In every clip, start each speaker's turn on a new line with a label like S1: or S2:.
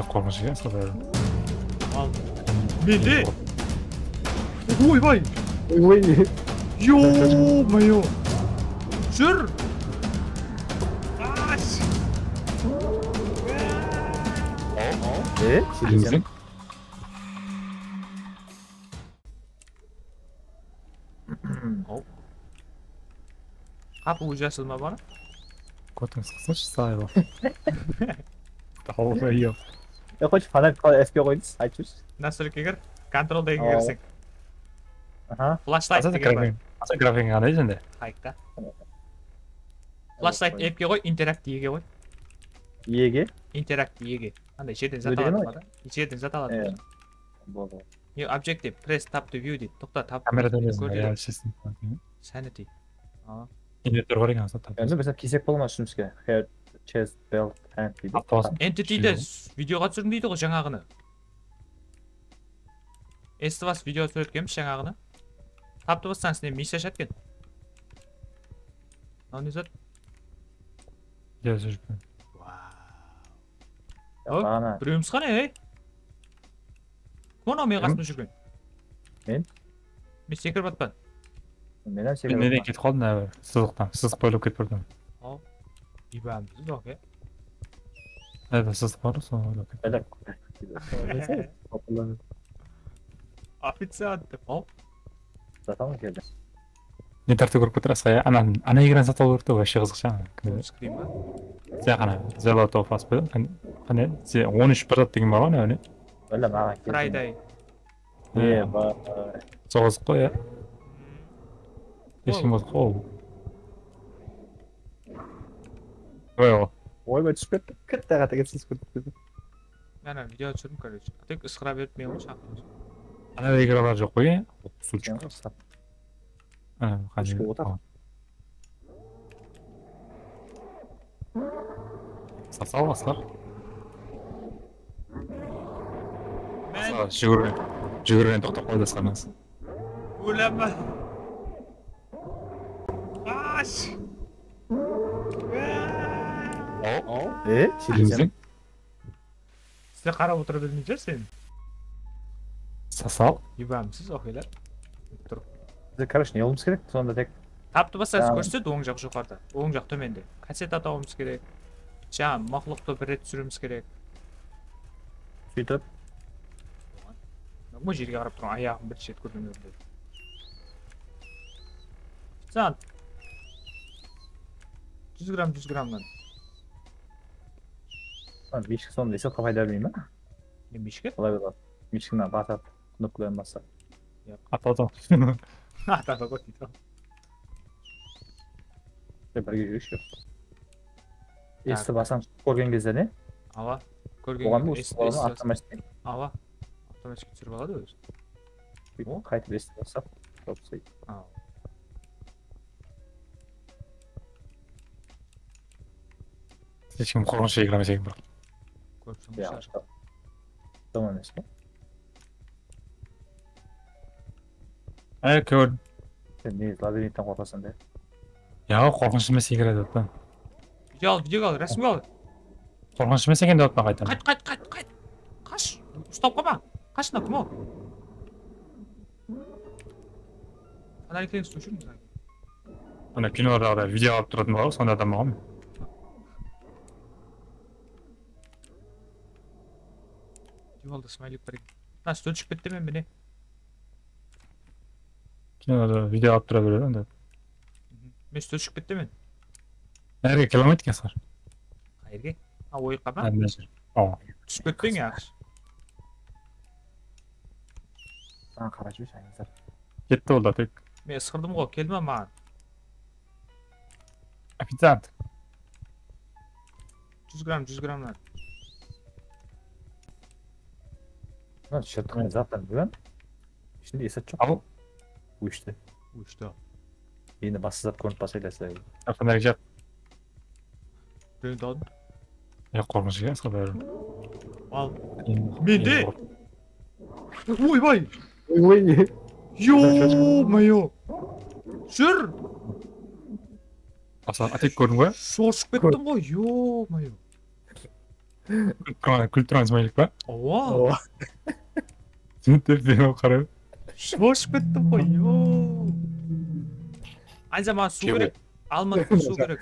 S1: Korkmuş ya sonra.
S2: Al. Mende. Oyбай.
S3: Ой.
S2: Ё-моё. Жүр. Аш.
S3: Серьезно?
S2: Kapı ucasızma bana.
S1: Котың сықсыншы сайға. Тауға ие.
S3: Я хочу фонарь F-ге қойыңыз, айтыңызшы.
S2: Настройка кір. Контрол деген кірсең.
S3: Аха.
S2: Flashlight
S1: Азат
S2: деген бар.
S1: график. Азат график қандай сенде?
S2: Қайықта. Flashlight F-ге қой, интеракт E-ге қой.
S3: Еге?
S2: Интеракт E-ге. Андай жерден зат
S3: Өйдеген
S2: алады да. Жерден зат алады.
S3: Болды.
S2: You objective, press tab to view дейді. Тоқта tab.
S1: Камерадан өзің
S2: көрді.
S1: я сесін.
S2: Sanity.
S1: Инвертор бар екен Азат.
S3: Енді бізде кесек болмас жұмысқа. Head, chest, belt, hand дейді.
S2: Entity'ді видеоға түсірдім дейді ғой жаңағыны. Есті бас видео түсірткенбіз жаңағыны. Тапты бассаңыз не миссия ашады екен. Мынау не зат?
S1: Я жүрмін.
S3: Бағана.
S2: Біреуіміз қане, ей? Кім анау мен қасымда жүрген?
S3: Мен?
S2: Мен секіріп атпан.
S3: Менен
S1: Мен
S3: секіріп
S1: неден кетіп қалдым әуір. Сызықтан. Сызық бойлап кетіп бардым.
S2: Ау. Ибамыз жоқ, е?
S1: Әді сызық бар соны ойлап кетіп.
S3: Бәлек.
S2: Официант деп. Ау.
S3: Затамыз келді.
S1: Не тәртіп көріп кетірасыз қая? Ана играны сатып алу керек та вообще қызықша.
S2: Скрин ба?
S1: Сен қана Zelato фас қойдың. Қане? Сен 13 бір деген бар ғой әне?
S3: Бәле маған келді.
S2: Friday.
S3: Ба.
S1: Соғызық қой, я. Ешкім болдық қой. Ой,
S3: Ойбай түсіп кетті. Кітті қата кетсіз көрді.
S2: Мен видео түсірдім, короче. Тек ысқыра беріп мен ғой шақырып.
S1: ана игралар жоқ қой, е? Сучка.
S3: Сучка отақ.
S1: Сатса аласыздар.
S2: Мен
S1: Жүгірген тоқтап қойды сарнасы.
S2: өләмі. Аш!
S3: Серьезно?
S2: Сіздер қарап отыра білмейді сен.
S1: Сасал.
S2: Ибамсыз оқилар. Тұр.
S3: Бізде, короче, не olmamız керек? Сонда тек
S2: Тапты бассаңыз көрсетеді оң жақ жоғарыда. Оң жақ төменде. Кассет атауымыз керек. Жаңа мақұлықты бір рет түсіруіміз керек.
S3: сөйтіп
S2: Бұл жерге қарап тұрған аяғым бір шет көрген өрді. Официант. 100 граммнан.
S3: мишка соны есепқа пайда бермей ма?
S2: Не мишке?
S3: Олай болады. Мишканы басып, кнопкаларын басып.
S1: Аталды.
S2: Атады ғой дейді.
S3: Бірге жүрейікші. Есті басам көрген кезде не?
S2: Ала.
S3: Оған осы автоматик.
S2: Ала. Автоматик түсіріп алады өзі.
S3: Қайтып есті басап.
S1: Ешкім қорғанша играмас екен бірақ.
S2: Көріп шығар.
S3: Tamam емес пе?
S1: Көрдім.
S3: Сен не лабиринттен қорқасың да?
S1: Я, қорқыншы емес игра деп та.
S2: Видео ал, рәсімге ал.
S1: Қорқыншы емес екен деп атпа қайтан.
S2: Қайт. Қаш. Ұстап қалма. Қашына кім ол? Фонариктерін ұстап жүрміз.
S1: Ана киноларда видео алып тұратын бар ғой, сонда адам болған.
S2: Дивалда смайлик бар екен. Стөл шығып кетті мен міне.
S1: Киноларда видео алып тұра береді онда.
S2: Мен стөл шығып кетті мен.
S1: Әрге келе алмайды екенсің.
S2: Қайырге? Ойыққа ма? Түсіп кетпең яқшы.
S3: Саған қарап жүрші айныздар.
S1: Кетті ол да тек.
S2: Мен ысқырдым ғой, келме маған.
S1: Официант.
S2: 100 граммнан.
S3: Шыртықпен заттан бүгін. Ішінде есет жоқ.
S1: Ал.
S3: Өшті. Енді басты зат көрініп басайласы.
S1: Фонарик жап.
S2: Біреуді алдым.
S1: Қорқыншы екен сол бәрі.
S2: Ал. Менде! Ойбай!
S3: Ой!
S2: Ё-моё! Жүр!
S1: Атек көрдің ғой?
S2: Шошып кеттім ғой, ё-моё!
S1: Күліп тұрған смайлик па?
S2: Ооба.
S1: Деп мен қарап.
S2: Шошып кеттім ғой. Йоо. Айза маған су керек. Алматы су керек.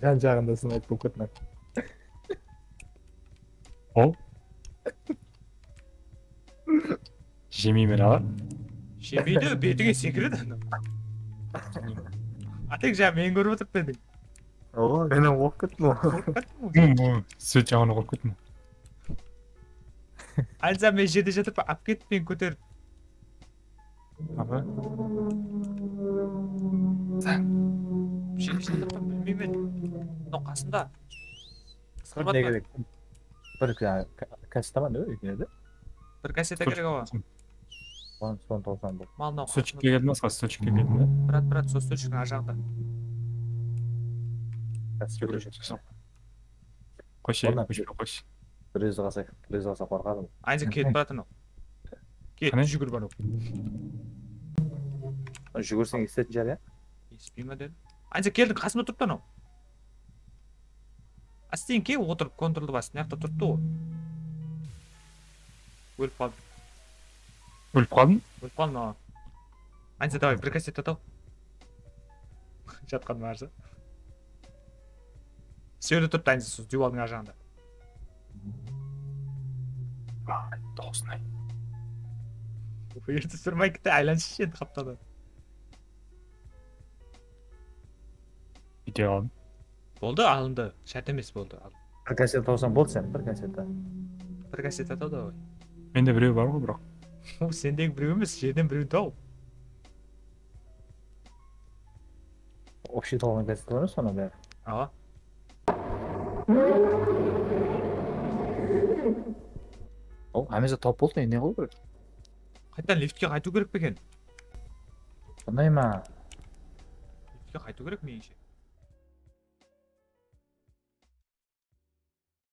S3: Жан жағында снайп болып кетті.
S1: Ол? Жемеймен аға.
S2: Жемейді бетіге секіреді ана. Атек жаңа мен көріп отырып едің.
S3: Ооба, мен оқып кеттім ғой.
S1: Сөт жағына қойып кеттім.
S2: Айза мен жерде жатып алып кетіп мен көтеріп.
S1: Аға.
S2: Жерде жатып білмеймін. Мынау қасында.
S3: Не керек? Bir kaçta mı ne öyle?
S2: Bir kaseta керек ава.
S3: Son tolsan bu.
S2: Малына
S1: Сочекке келдің ба? Сочекке келдің ба?
S2: брат, сол стульчиктің ар жағында.
S1: Қойшы, қойшы.
S3: Біріз қалса қорқадым.
S2: Айза кетіп барады анау. Кет, жүгір анау.
S3: Жүгірсең естетін жер, иә?
S2: Еспей ма дедім. Айза келдің, қасымда тұрыпты анау. Астен ке отырып контролды басып, мына жақта тұрыпты ғой. Өліп қалдым.
S1: Өліп қалдың?
S2: Өліп қалдым ава. Айза давай, бір кассет атау. Жатқаным арза. Сөйлі тұрыпты Айза сол дювалдың ар жағында.
S1: Дауысына.
S2: Ерте сұрмай кетті, айланшы енді қаптады.
S1: Видео алдым.
S2: Болды, алынды. Шарт емес болды.
S3: Bir kaset olsan bol sen, bir kaset.
S2: Bir кассет атау давай.
S1: Менде біреу бар ғой бірақ.
S2: Сендегі біреу емес, жерден біреу тау.
S3: Общий толған kaset var mı sonra be?
S2: Ага.
S3: Ол, әмезе топ болды, не қылу керек?
S2: Қайтадан лифтке қайту керек пе екен?
S3: Бұндай ма?
S2: Лифтке қайту керек меніңше.